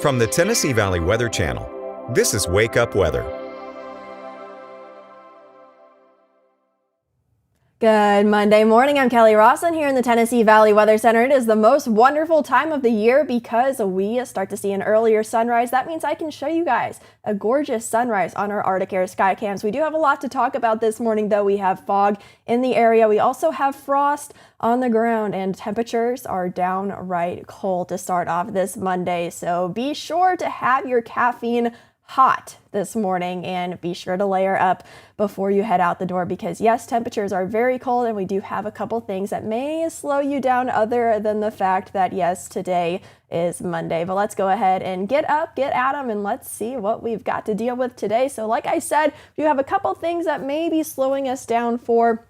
From the Tennessee Valley Weather Channel, this is Wake Up Weather. Good Monday morning. I'm Kelly Rawson here in the Tennessee Valley Weather Center. It is the most wonderful time of the year because we start to see an earlier sunrise. That means I can show you guys a gorgeous sunrise on our Arctic Air sky cams. We do have a lot to talk about this morning, though. We have fog in the area. We also have frost on the ground, and temperatures are downright cold to start off this Monday. So be sure to have your caffeine hot this morning and be sure to layer up before you head out the door, because yes, temperatures are very cold and we do have a couple things that may slow you down other than the fact that yes, today is Monday. But let's go ahead and get up, get at them, and let's see what we've got to deal with today. So like I said, we have a couple things that may be slowing us down for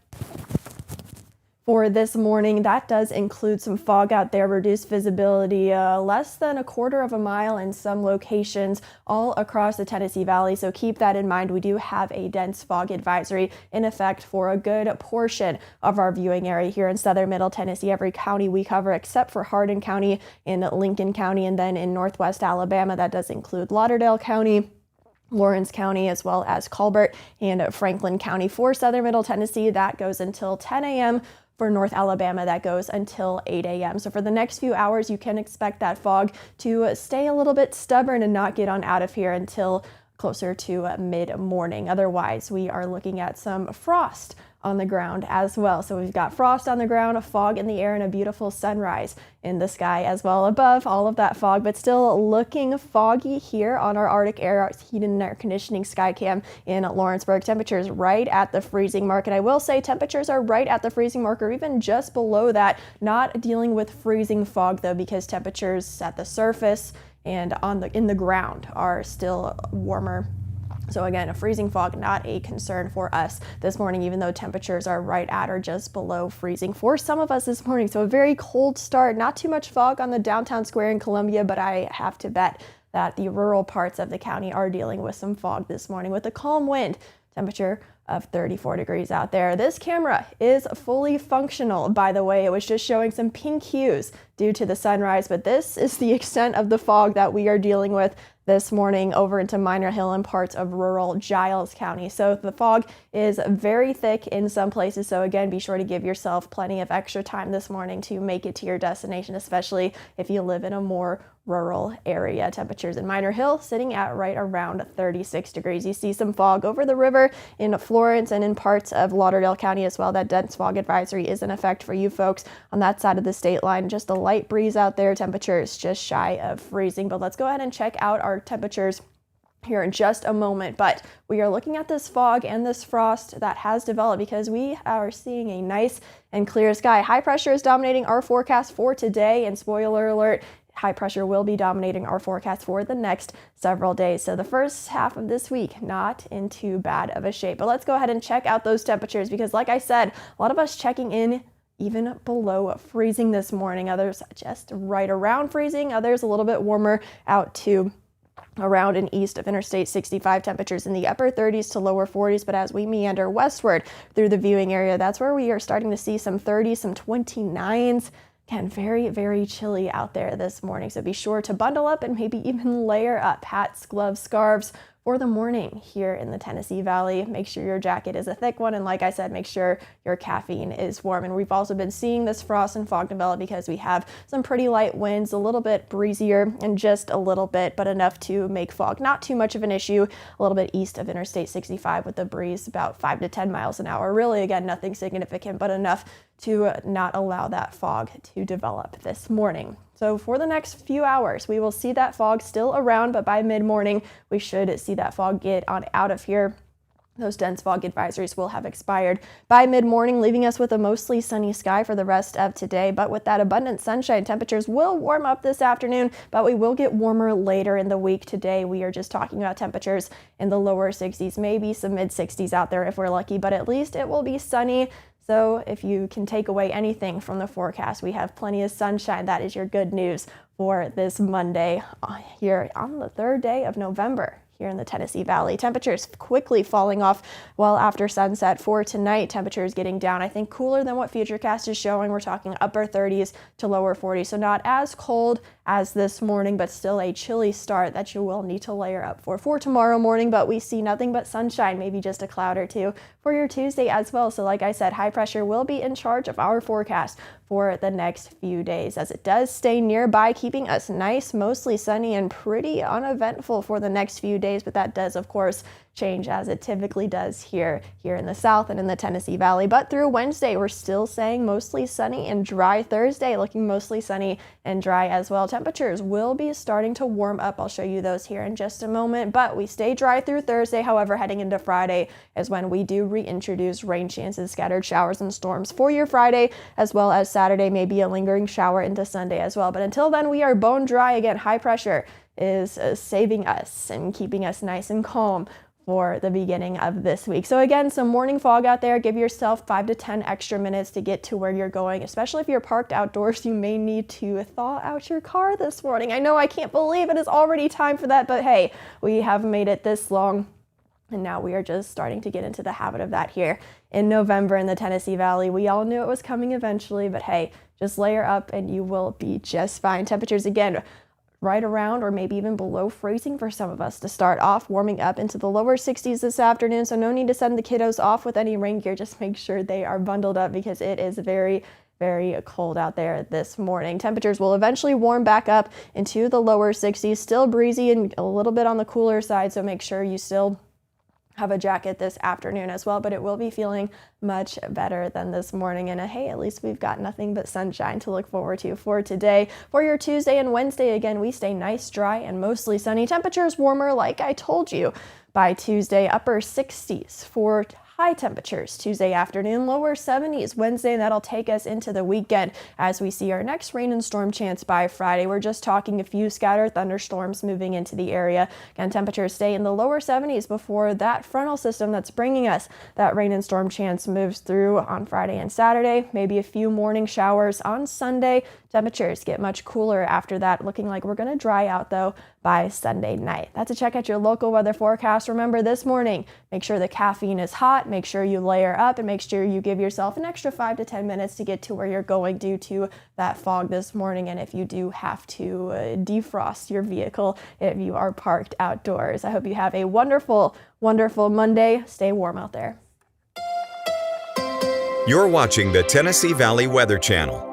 this morning. That does include some fog out there, reduced visibility, less than a quarter of a mile in some locations all across the Tennessee Valley. So keep that in mind. We do have a dense fog advisory in effect for a good portion of our viewing area here in southern middle Tennessee. Every county we cover except for Hardin County in Lincoln County, and then in northwest Alabama, that does include Lauderdale County, Lawrence County, as well as Colbert and Franklin County. For southern middle Tennessee, that goes until 10 a.m. For North Alabama, that goes until 8 a.m. So for the next few hours, you can expect that fog to stay a little bit stubborn and not get on out of here until closer to mid-morning. Otherwise, we are looking at some frost on the ground as well. So we've got frost on the ground, a fog in the air, and a beautiful sunrise in the sky as well above all of that fog, but still looking foggy here on our Arctic Air heating and air conditioning sky cam in Lawrenceburg. Temperatures right at the freezing mark. And I will say temperatures are right at the freezing mark or even just below that. Not dealing with freezing fog though, because temperatures at the surface and in the ground are still warmer. So again, a freezing fog, not a concern for us this morning, even though temperatures are right at or just below freezing for some of us this morning. So a very cold start, not too much fog on the downtown square in Columbia, but I have to bet that the rural parts of the county are dealing with some fog this morning with a calm wind. Temperature of 34 degrees out there. This camera is fully functional, by the way. It was just showing some pink hues due to the sunrise, but this is the extent of the fog that we are dealing with this morning over into Minor Hill and parts of rural Giles County. So the fog is very thick in some places. So again, be sure to give yourself plenty of extra time this morning to make it to your destination, especially if you live in a more rural area. Temperatures in Minor Hill sitting at right around 36 degrees. You see some fog over the river in Florence and in parts of Lauderdale County as well. That dense fog advisory is in effect for you folks on that side of the state line. Just a light breeze out there. Temperatures just shy of freezing. But let's go ahead and check out our temperatures here in just a moment. But we are looking at this fog and this frost that has developed because we are seeing a nice and clear sky. High pressure is dominating our forecast for today, and spoiler alert, high pressure will be dominating our forecast for the next several days. So the first half of this week, not in too bad of a shape. But let's go ahead and check out those temperatures because like I said, a lot of us checking in even below freezing this morning. Others just right around freezing. Others a little bit warmer out to around and east of Interstate 65. Temperatures in the upper 30s to lower 40s. But as we meander westward through the viewing area, that's where we are starting to see some 30s, some 29s. Again, very, very chilly out there this morning. So be sure to bundle up and maybe even layer up hats, gloves, scarves for the morning here in the Tennessee Valley. Make sure your jacket is a thick one. And like I said, make sure your caffeine is warm. And we've also been seeing this frost and fog develop because we have some pretty light winds, a little bit breezier and just a little bit, but enough to make fog not too much of an issue. A little bit east of Interstate 65 with the breeze about 5 to 10 miles an hour. Really, again, nothing significant, but enough to not allow that fog to develop this morning. So for the next few hours, we will see that fog still around, but by mid-morning, we should see that fog get on out of here. Those dense fog advisories will have expired by mid-morning, leaving us with a mostly sunny sky for the rest of today. But with that abundant sunshine, temperatures will warm up this afternoon, but we will get warmer later in the week. Today, we are just talking about temperatures in the lower 60s, maybe some mid-60s out there if we're lucky, but at least it will be sunny. So if you can take away anything from the forecast, we have plenty of sunshine. That is your good news for this Monday here on the 3rd day of November here in the Tennessee Valley. Temperatures quickly falling off well after sunset. For tonight, temperatures getting down, I think cooler than what Futurecast is showing. We're talking upper 30s to lower 40s, so not as cold as this morning, but still a chilly start that you will need to layer up for tomorrow morning. But we see nothing but sunshine, maybe just a cloud or two for your Tuesday as well. So like I said, high pressure will be in charge of our forecast for the next few days, as it does stay nearby, keeping us nice, mostly sunny and pretty uneventful for the next few days. But that does, of course, change as it typically does here in the South and in the Tennessee Valley. But through Wednesday, we're still saying mostly sunny and dry. Thursday looking mostly sunny and dry as well. Temperatures will be starting to warm up. I'll show you those here in just a moment, but we stay dry through Thursday. However, heading into Friday is when we do reintroduce rain chances, scattered showers and storms for your Friday, as well as Saturday, maybe a lingering shower into Sunday as well. But until then, we are bone dry. Again, high pressure is saving us and keeping us nice and calm for the beginning of this week. So again, some morning fog out there. Give yourself 5 to 10 extra minutes to get to where you're going, especially if you're parked outdoors. You may need to thaw out your car this morning. I know, I can't believe it is already time for that, but hey, we have made it this long, and now we are just starting to get into the habit of that here in November in the Tennessee Valley. We all knew it was coming eventually, but hey, just layer up and you will be just fine. Temperatures again right around or maybe even below freezing for some of us to start off, warming up into the lower 60s this afternoon. So no need to send the kiddos off with any rain gear. Just make sure they are bundled up because it is very cold out there this morning. Temperatures will eventually warm back up into the lower 60s, still breezy and a little bit on the cooler side. So make sure you still have a jacket this afternoon as well, but it will be feeling much better than this morning. And hey, at least we've got nothing but sunshine to look forward to for today. For your Tuesday and Wednesday, again, we stay nice, dry, and mostly sunny. Temperatures warmer, like I told you, by Tuesday, upper 60s for high temperatures Tuesday afternoon, lower 70s Wednesday, and that'll take us into the weekend as we see our next rain and storm chance by Friday. We're just talking a few scattered thunderstorms moving into the area. Again, temperatures stay in the lower 70s before that frontal system that's bringing us that rain and storm chance moves through on Friday and Saturday. Maybe a few morning showers on Sunday. Temperatures get much cooler after that, looking like we're going to dry out though by Sunday night. That's a check at your local weather forecast. Remember, this morning, make sure the caffeine is hot, make sure you layer up, and make sure you give yourself an extra 5 to 10 minutes to get to where you're going due to that fog this morning. And if you do have to defrost your vehicle if you are parked outdoors. I hope you have a wonderful Monday. Stay warm out there. You're watching the Tennessee Valley Weather Channel.